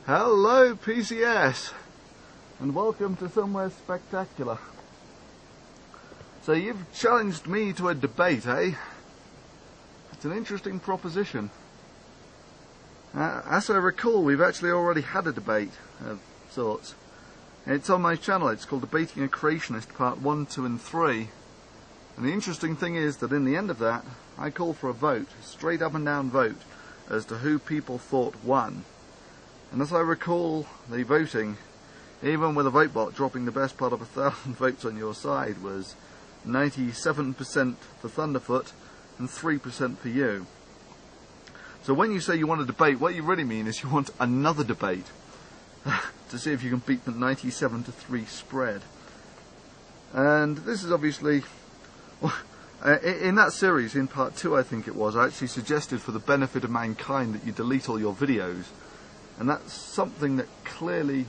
Hello PCS, and welcome to Somewhere Spectacular. So you've challenged me to a debate, eh? It's an interesting proposition. As I recall, we've actually already had a debate of sorts. It's on my channel. It's called Debating a Creationist, Part 1, 2 and 3. And the interesting thing is that in the end of that, I call for a vote, a straight up and down vote, as to who people thought won. And as I recall the voting, even with a vote bot dropping the best part of 1,000 votes on your side, was 97% for Tfoot and 3% for you. So when you say you want a debate, what you really mean is you want another debate to see if you can beat the 97-3 spread. And this is obviously, in that series, in part 2 I think it was, I actually suggested for the benefit of mankind that you delete all your videos. And that's something that clearly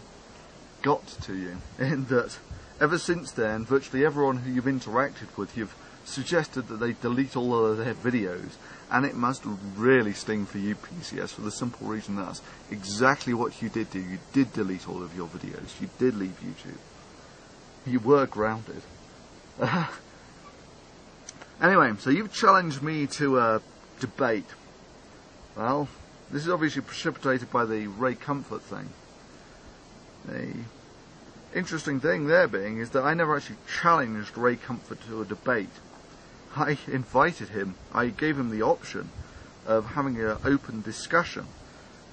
got to you, in that ever since then, virtually everyone who you've interacted with, you've suggested that they delete all of their videos. And it must really sting for you, PCS, for the simple reason that's exactly what you did do. You did delete all of your videos. You did leave YouTube. You were grounded. Anyway, so you've challenged me to a debate. Well, this is obviously precipitated by the Ray Comfort thing. The interesting thing there being is that I never actually challenged Ray Comfort to a debate. I invited him, I gave him the option of having an open discussion.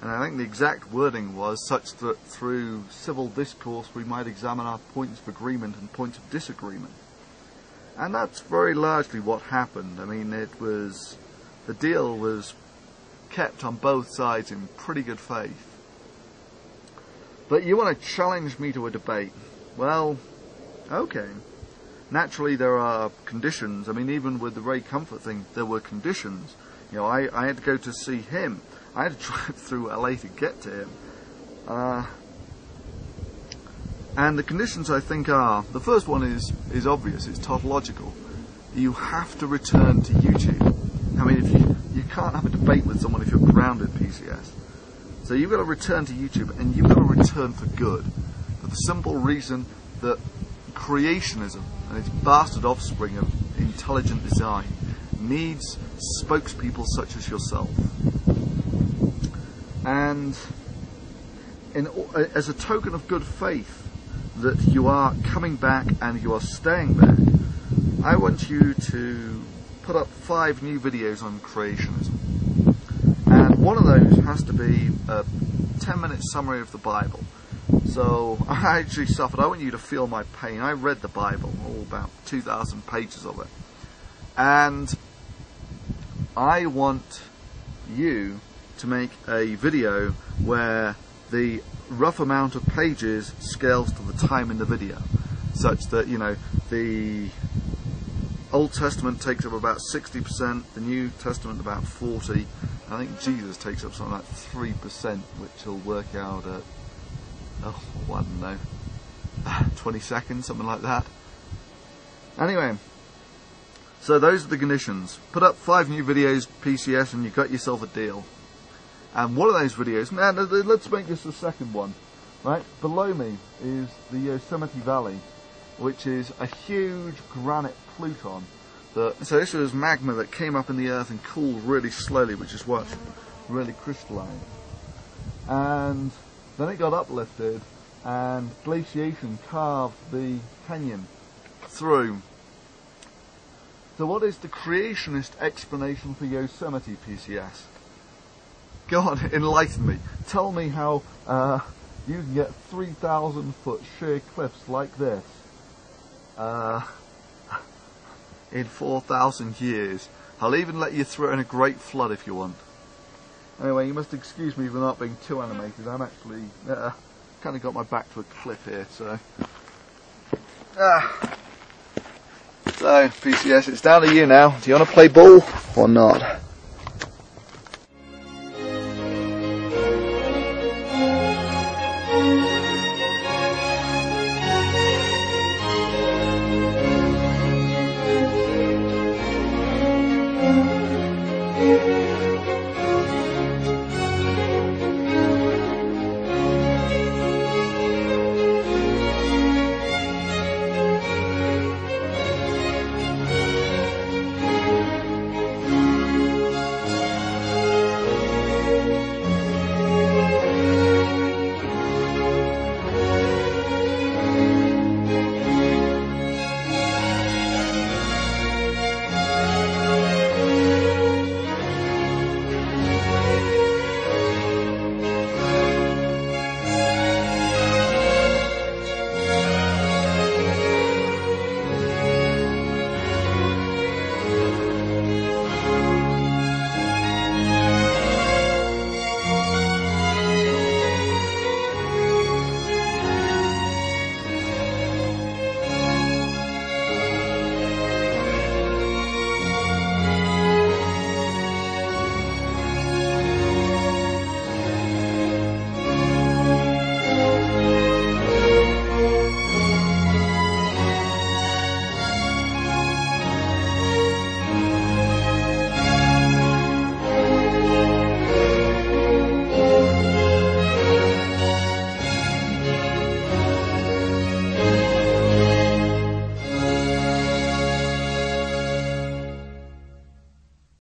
And I think the exact wording was such that through civil discourse we might examine our points of agreement and points of disagreement. And that's very largely what happened. I mean, the deal was kept on both sides in pretty good faith. But you want to challenge me to a debate. Well, okay. Naturally there are conditions. I mean, even with the Ray Comfort thing, there were conditions. You know, I had to go to see him. I had to drive through LA to get to him. And the conditions, I think, are, the first one is obvious, it's tautological. You have to return to YouTube. I mean, if you can't have a debate with someone if you're grounded, PCS. So you've got to return to YouTube, and you've got to return for good. For the simple reason that creationism and its bastard offspring of intelligent design needs spokespeople such as yourself. And as a token of good faith that you are coming back and you are staying back, I want you to put up 5 new videos on creationism. And one of those has to be a 10-minute summary of the Bible. So I actually suffered. I want you to feel my pain. I read the Bible, all about 2,000 pages of it. And I want you to make a video where the rough amount of pages scales to the time in the video, such that, you know, the Old Testament takes up about 60%, the New Testament about 40%. I think Jesus takes up something like 3%, which will work out at, oh, I don't know, 20 seconds, something like that. Anyway, so those are the conditions. Put up 5 new videos, PCS, and you've got yourself a deal. And one of those videos, man, let's make this the second one, right? Below me is the Yosemite Valley, which is a huge granite pluton. So this was magma that came up in the earth and cooled really slowly, which is what really crystallized. And then it got uplifted, and glaciation carved the canyon through. So what is the creationist explanation for Yosemite, PCS? Go on, enlighten me. Tell me how you can get 3,000 foot sheer cliffs like this in 4,000 years. I'll even let you throw in a great flood if you want. Anyway, you must excuse me for not being too animated. I'm actually kind of got my back to a cliff here, so. So, PCS, it's down to you now. Do you want to play ball or not?